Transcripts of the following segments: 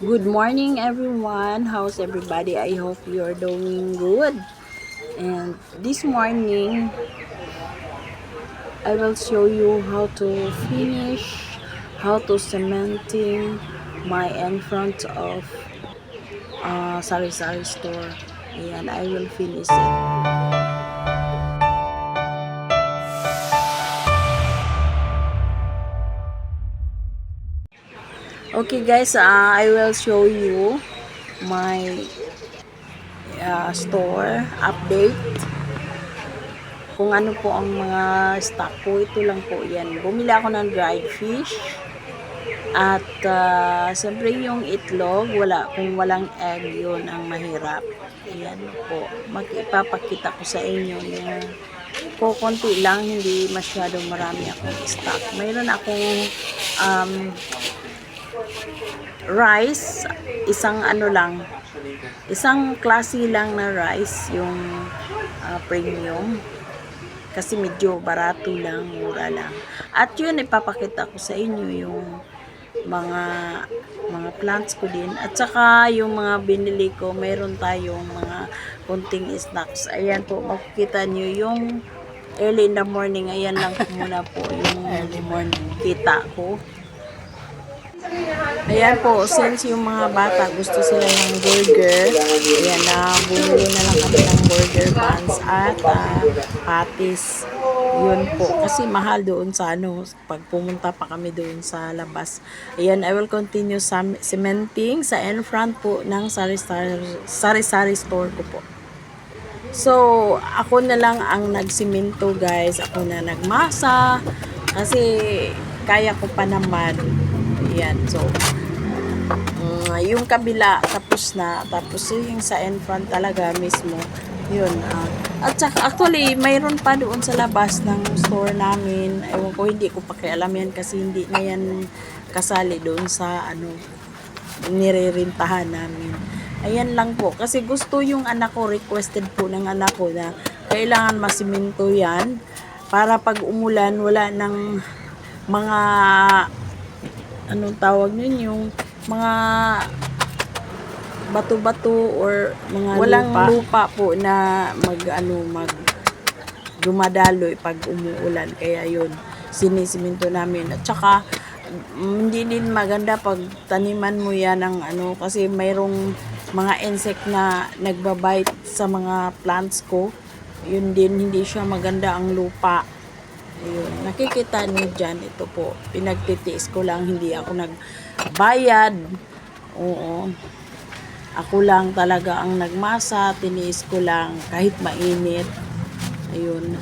Good morning, everyone. How's everybody? I hope you're doing good. And this morning, I will show you how to finish, how to cementing my in front of sari-sari store. And I will finish it. Okay, guys. I will show you my store update. Kung ano po ang mga stock ko, ito lang po yan. Bumili ako ng dried fish. At siyempre yung itlog, kung walang egg, yun ang mahirap. Ayan po. Ipapakita ko sa inyo yung konti lang, hindi masyadong marami akong stock. Mayroon akong rice, isang klase lang na rice, yung premium. Kasi medyo barato lang, mura lang. At yun, ipapakita ko sa inyo yung mga plants ko din. At saka yung mga binili ko, mayroon tayong mga kunting snacks. Ayan po, makikita nyo yung early in the morning. Ayan lang po muna po yung early morning kita ko. Ayan po, since yung mga bata gusto sila ng burger, ayan na, bumili na lang kami ng burger buns at patties. Yun po, kasi mahal doon sa pag pumunta pa kami doon sa labas. Ayan, I will continue cementing sa in front po ng sari-sari store ko po. So, ako na lang ang nagsimento, guys. Ako na nagmasa kasi kaya ko pa naman. Ayan, so yung kabila tapos na, tapos yung sa in front talaga mismo yun. At saka actually mayroon pa doon sa labas ng store namin, ewan ko, hindi ko pakialam yan kasi hindi na yan kasali doon sa nirerintahan namin. Ayan lang po, kasi gusto yung anak ko, requested po ng anak ko na kailangan masiminto yan para pag umulan wala ng mga anong tawag nun, yung mga bato-bato or mga walang lupa po na mag dumadaloy pag umuulan, kaya yun sinisiminto namin. At saka hindi din maganda pag taniman mo yan ng kasi mayroong mga insect na nagbabite sa mga plants ko. Yun din, hindi siya maganda ang lupa. Ayun, nakikita niyo dyan, ito po, pinagtitiis ko lang, hindi ako nagbayad. Oo, ako lang talaga ang nagmasa, tiniis ko lang kahit mainit. Ayun.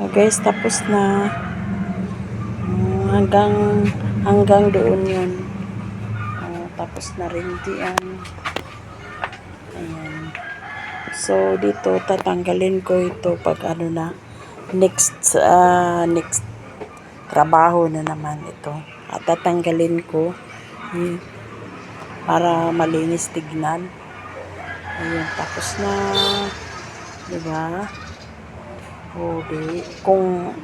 Guys, tapos na. Hanggang doon yun. Tapos na rin diyan. Ayan. So, dito, tatanggalin ko ito pag ano na. Next trabaho na naman ito. At tatanggalin ko para malinis tignan. Ayan, tapos na. Diba? O, kung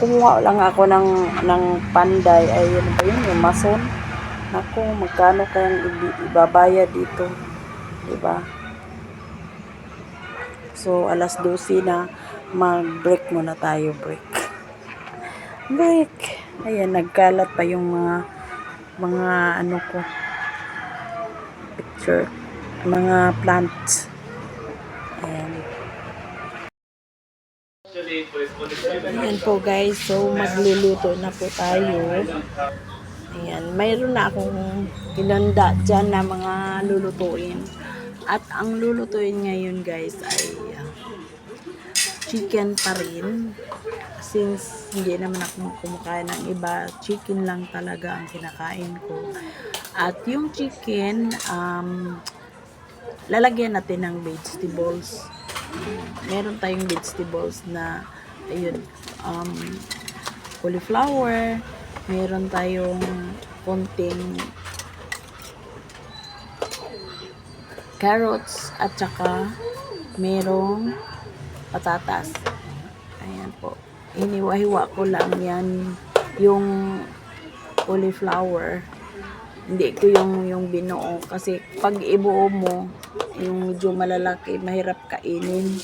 kumuha lang ako ng panday, ay ano ba yun, yung mason. Naku, magkano kayang ibabayad dito. Diba? So, alas 12 na, mag-break muna tayo, break. Ayan, nagkalat pa yung mga ano ko, picture, mga plants. Ayan. Ayan po guys, so magluluto na po tayo. Ayan, mayroon na akong hinanda dyan na mga lulutuin. At ang lulutuin ngayon guys ay chicken pa rin. Since hindi naman ako kumakain ng iba, chicken lang talaga ang kinakain ko. At yung chicken, lalagyan natin ng vegetables. Meron tayong vegetables na, ayun, cauliflower, meron tayong konting carrots, at saka merong patatas. Ayan po. Hiniwa-hiwa ko lang yan, yung cauliflower. Hindi ko yung binuo kasi pag ibuo mo, yung medyo malalaki, mahirap kainin.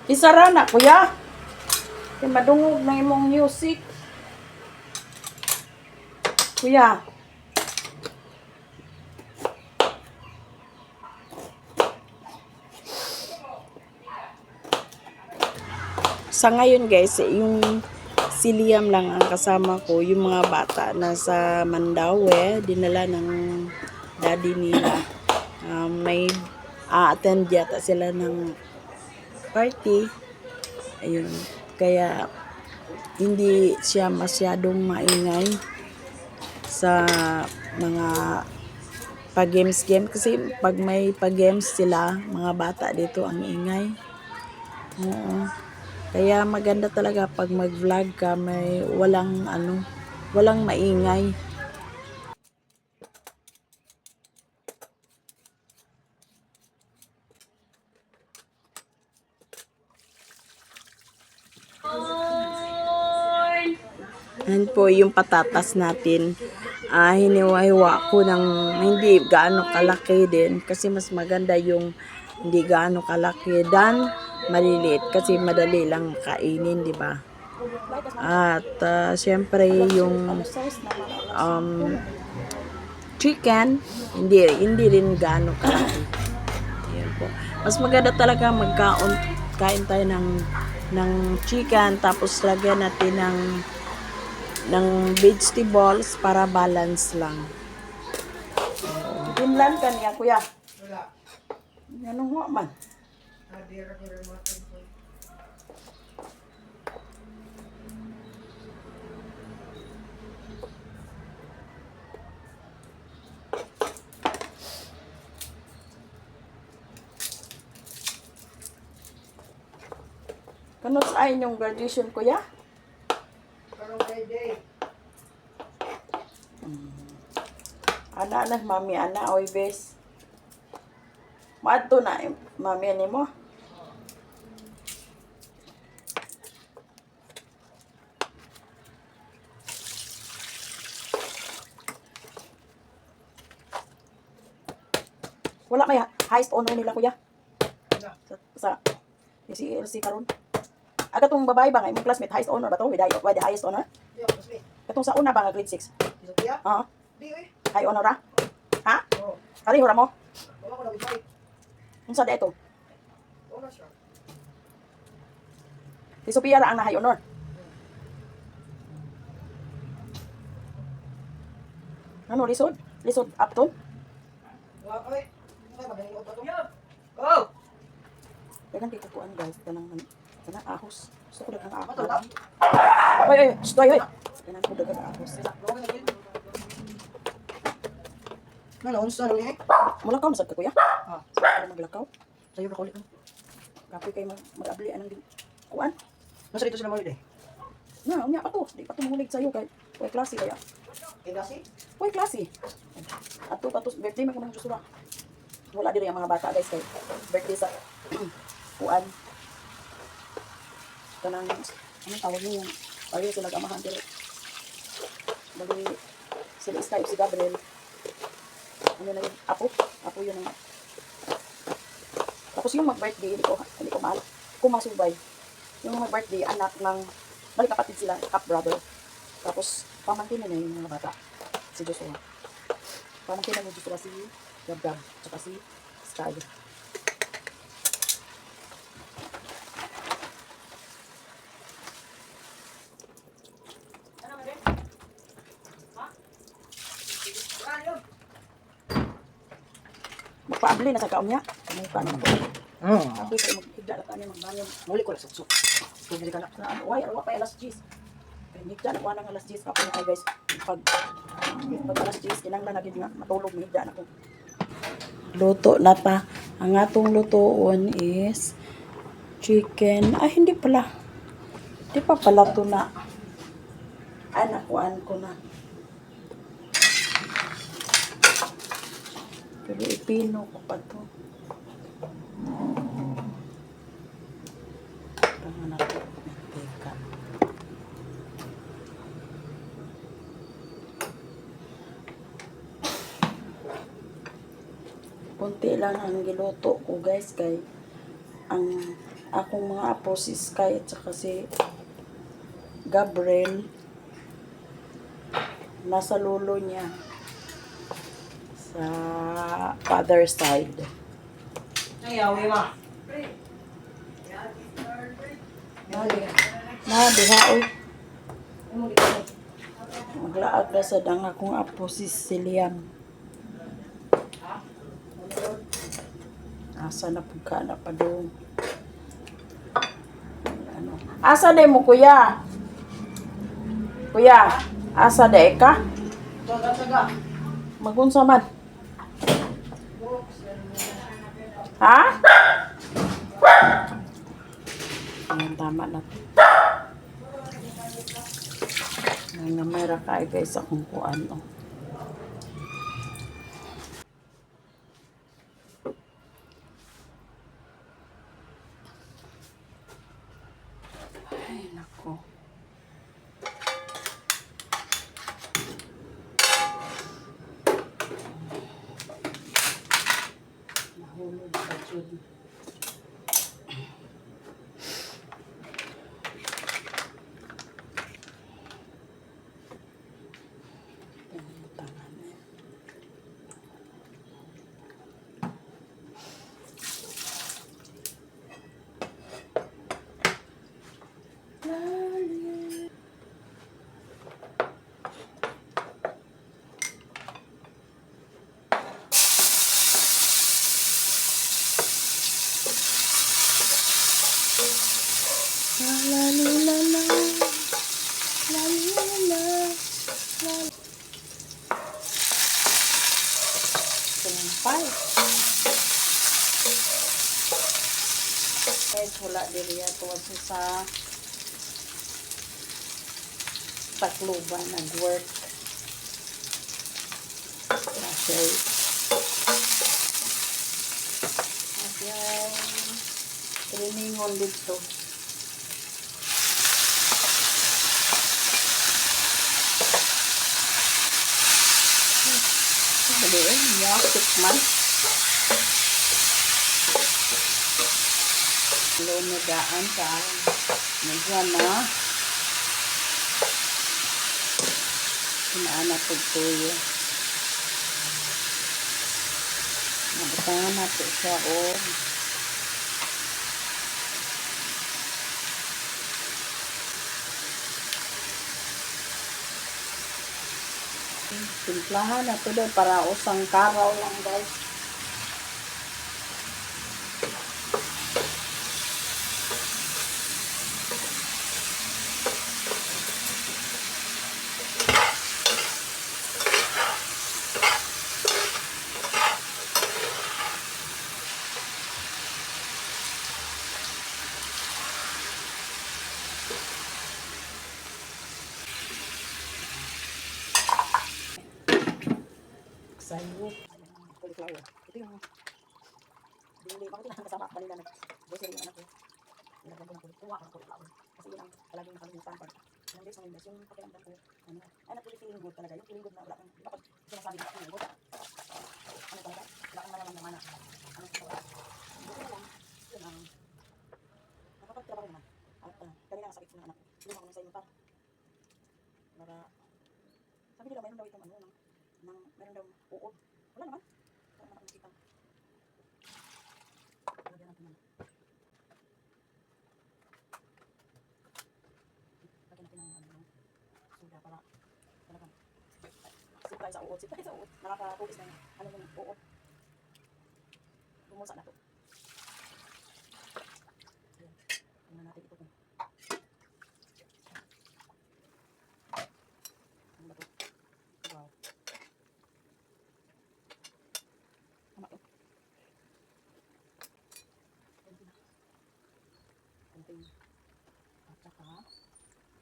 Isara na, kuya. Kaya madungog na imong music. Kuya. Sa ngayon guys, yung si Liam lang ang kasama ko. Yung mga bata nasa Mandaue, dinala ng daddy nila. May attend yata sila ng party. Ayun. Kaya hindi siya masyadong maingay sa mga pag-games kasi pag may pag-games sila, mga bata dito ang ingay. Oo. Kaya maganda talaga pag mag-vlog ka, may walang maingay. Yan po yung patatas natin. Hiniwa-hiwa ko ng hindi gaano kalaki din kasi mas maganda yung hindi gaano kalaki dan maliliit kasi madali lang kainin, di ba? At syempre yung chicken hindi rin gaano kalaki. Ayan po. Mas maganda talaga kain tayo ng chicken tapos lagyan natin ng vegetables para balance lang. Pinlan ka niya, kuya? Wala. Anong mo man? Kanot sa inyong graduation, kuya? Ana mami ana oy bes. Maadto na mami ani mo. Wala may highest honor nila kuya. Sa SCLC karon. Aga tong babae ba nga imong classmate highest honor ba to? With the highest honor? Katong sa una ba nga grade 6? Oo. High honor ra? Ha? Oo. Pareho ra mo? Wala ko na unsa da ito? Honor siya. Si Sophia ra ang na high honor. Ano, lisod? Lisod, apton? Oy. Ano ba galing utot? Oh. Dagan kay kukuan guys, kanang ahos. Gusto ko dagang ahos. Matulog. Ay, stay, ay. Kanang ko dagang ahos. Ano, unsa na ni? Mulakaw na sad ka kuya. Ah, Ano maglakaw? sayo na kulit. Kapoy kay mag-abli anang kuan. Nasa dito sila mo eh. Na, unya pa to. Di pa tumulig sa'yo kay kuy klase kaya. Kasi Kuy klase. Ato pa to birthday man ko nang susura. Wala diri ang mga bata guys kay birthday sa kuan. Kanang ano tawag niyo yung pareho sila nag-amahan diri. Bali sila Skype si Gabriel. Ano na yun? Apo yun ang tapos yung mag-birthday, hindi ko mahal. Kung masubay. Yung mag-birthday, anak ng, balik kapatid sila, half-brother. Tapos, pamangkin na yung mga bata. Si Joshua. Pamangkin na yung Joshua si Gab-Gab. Tsaka si Sky. Magpaabli na sa kaom niya. Kamukha na ako. Abi kayo maghigda na kami magbanyo. muli ko lang susok. Kung dili ka na. Na ano, why arwa pa alas 10. Kaya higda na kuha ng alas 10 kapag na kayo guys. Pag alas 10, kinanglan na gid nga matulog higda na ko. Luto na ta. Ang atong lutoon is chicken. Ay, hindi pala. Hindi pa pala to na. Ay, nakuhaan ko na. Pero ipino ko pa to. Tama na to. Teka. Kunti lang ang giluto ko guys kay ang akong mga apo si Sky at saka si Gabriel nasa lolo niya sa father side. Ayaw, ma. Na diha oy. Maglaag na sa dang akong apo si Celian. Asa na pugka na pa doon. Ano? Asa day mo kuya? Kuya, asa day ka? Taga. Magunsa man? Ha? Ayan, tama na. Nangamera ka guys akong kuan. Oh. Ay, nako. Nahulog pa dyan. La la la la la la la la la. Sumpay. Guys, wala diri ato sa Tacloban nag-work. Okay. Ayan. Training on dito. Dali, yakit man. Lumidaan ka. Nagyan na. Pinaanak ko tuyo. Nabutangan natin siya o. Timplahan na to daw para usang karaw lang guys. Sayur. Cauliflower. Ito yung binili. Bakit lang kasama ako kanina nag-grocery yung anak ko. Nilagyan ko ng kuha ko ng cauliflower. Kasi yun ang palaging nakalimutan pag ilang days ng Windows. Yung pakiramdam ko, ano, ay nag-feeling good talaga. Yung feeling good na wala kang, di ba pag sinasabi ko feeling good, ano talaga, wala kang nararamdaman na, ano sa wala. Buti na lang, yun ang, nakapagtrabaho naman. At kanina ang sakit ko ng anak ko. Tulungan ko na sa inyo pa. Para, sabi nila mayroon daw itong ano, mayroon daw uod. Wala naman. Wala naman akong nakita. Lagyan natin ng suda para talagang sip tayo sa uod. Sip tayo sa uod. Nakakatubis na ano yung uod. Lumusa na to. Ayan. Tingnan natin ito kung ano ba to. Wow. Tama to. Konting. At saka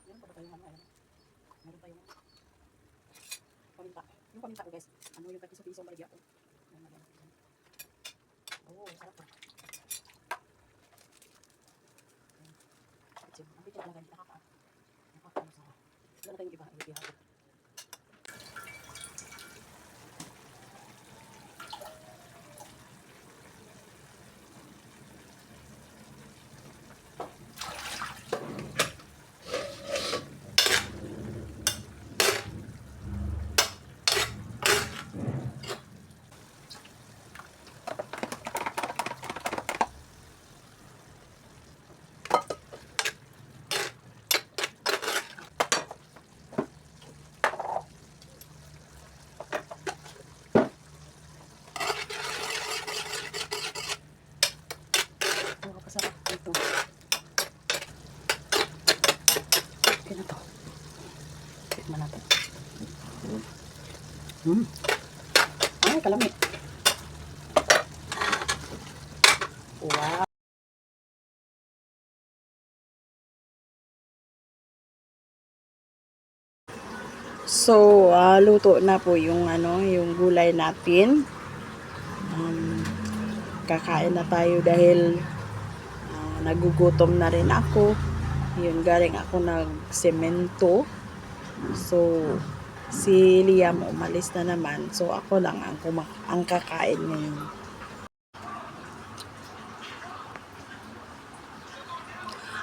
meron pa ba tayong ano? Ayan. Meron tayong paminta. Yung paminta ko guys, ano yung piso-piso maligya ko. Oh, sarap po. Ang picture talaga, nakaka-ano sa wala na tayong iba, iba ko. Sarap ito. Okay na to. Tikman natin. Ay, kalami. Wow. So, luto na po yung ano, yung gulay natin. Kakain na tayo dahil nagugutom na rin ako. Yun, galing ako nagsemento. So, si Liam umalis na naman. So, ako lang ang kakain ngayon.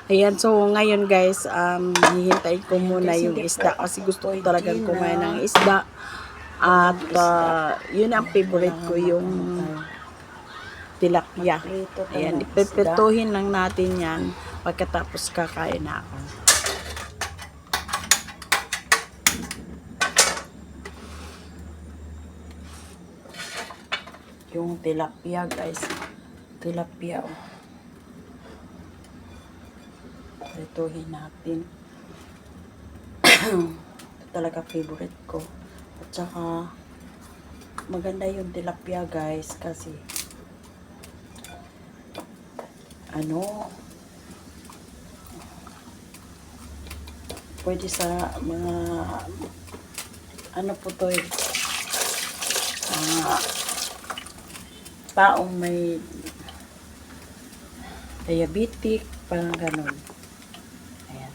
Ayan, so ngayon guys, hihintayin ko muna yung isda kasi gusto ko talagang kumain ng isda. At yun ang favorite ko, yung tilapia. Ayan, ipepetuhin lang natin yan pagkatapos kakain na ako. Yung tilapia guys. Tilapia oh. Prituhin natin. Ito talaga favorite ko. At saka maganda yung tilapia guys kasi ano, pwede sa mga ano po to eh, taong may diabetic, parang ganun. Ayan.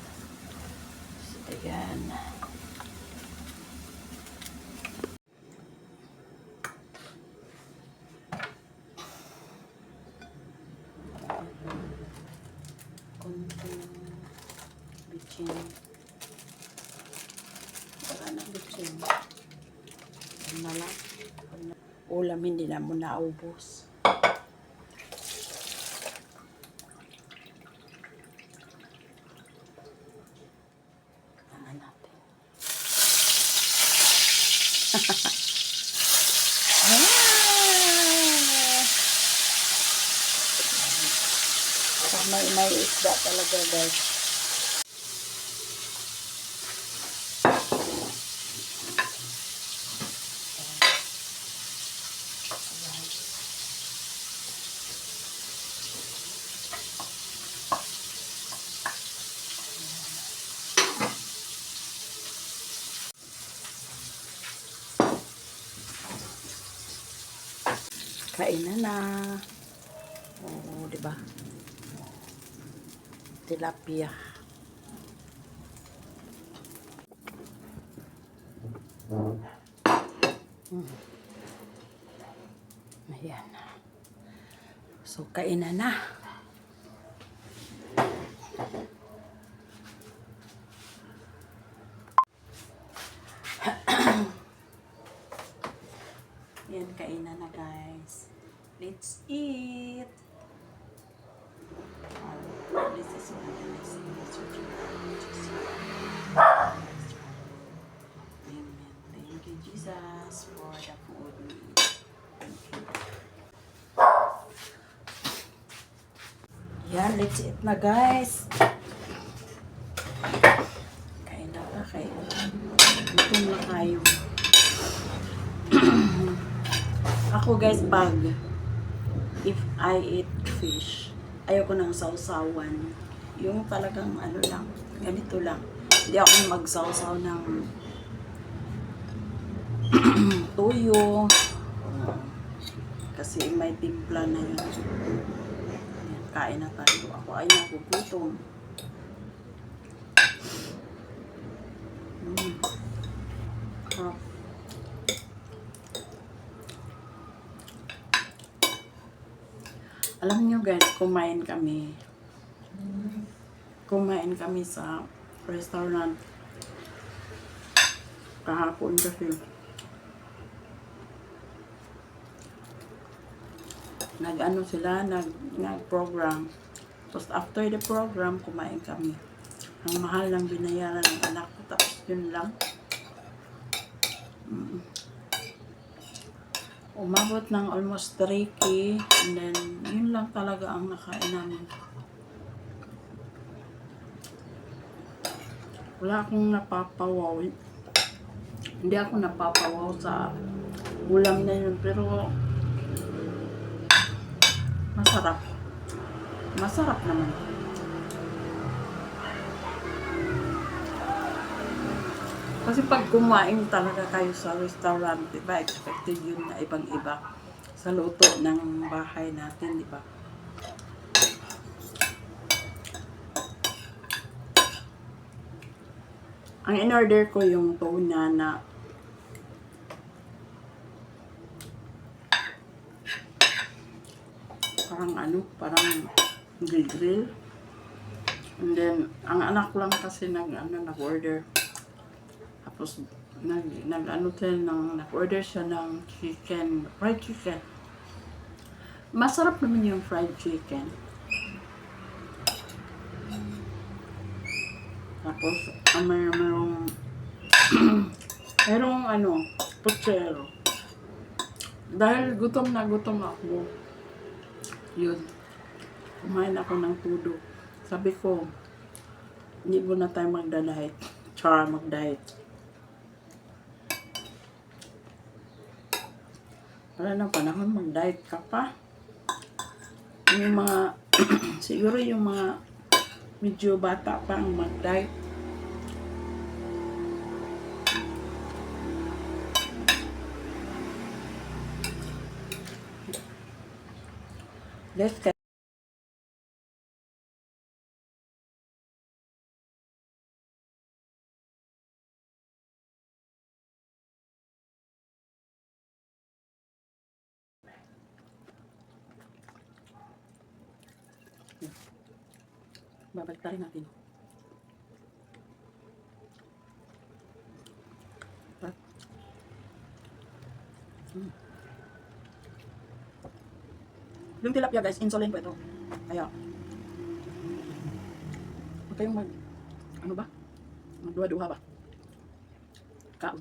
Ayan. Konting bitchin. Wala nang bitchin. Ulam hindi na mo naubos. isda talaga guys. Kainan na. Oo, di ba? Tilapia. Ayan. So, kainan na. Ayan, kainan na guys. Let's eat. This is what I see. Amen. Thank you, Jesus, for the food we eat. Thank you. Yan, let's eat na guys. Kain na pa, kain na. Gutom na kayo. Ako guys, pag if I eat fish, ayoko ng sausawan. Yung talagang ano lang, ganito lang. Hindi ako magsawsaw ng tuyo. Kasi may timpla na yun. Ayan, kain na tayo. Ako ay nagugutom. Sarap. Alam nyo guys, kumain kami sa restaurant kahapon kasi nag-ano sila, nag-program. Tapos after the program, kumain kami. Ang mahal ng binayaran ng anak ko, tapos yun lang. Umabot ng almost 3K, and then yun lang talaga ang nakain namin. Wala akong napapawaw. Hindi ako napapawaw sa ulam na yun, pero masarap. Masarap naman. Kasi pag kumain talaga kayo sa restaurant, diba, expected yun na ibang-iba sa luto ng bahay natin, diba? Ang in-order ko yung tuna na parang grill. And then, ang anak lang kasi nag-order. Tapos, nag-order siya ng chicken, fried chicken. Masarap naman yung fried chicken. Tapos, merong putsero. Dahil gutom na gutom ako, yun, kumain ako ng tudo. Sabi ko, hindi mo na tayo magda-diet. Mag-diet. Wala na panahon, mag-diet ka pa. Yung mga, siguro yung mga medyo bata pa ang mag-diet. Let's get babalik tayo natin. Yung tilapia guys, insulin po ito. Kaya, huwag kayong magduha-duha ba? Kaon.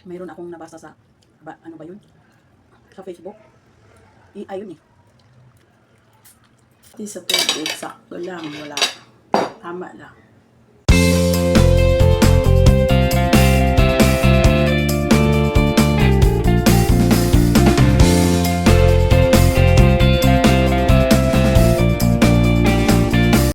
Mayroon akong nabasa sa, ano ba yun? Sa Facebook. AI yun eh. 250 sa tubig. Sakto lang. Wala. Tama lang.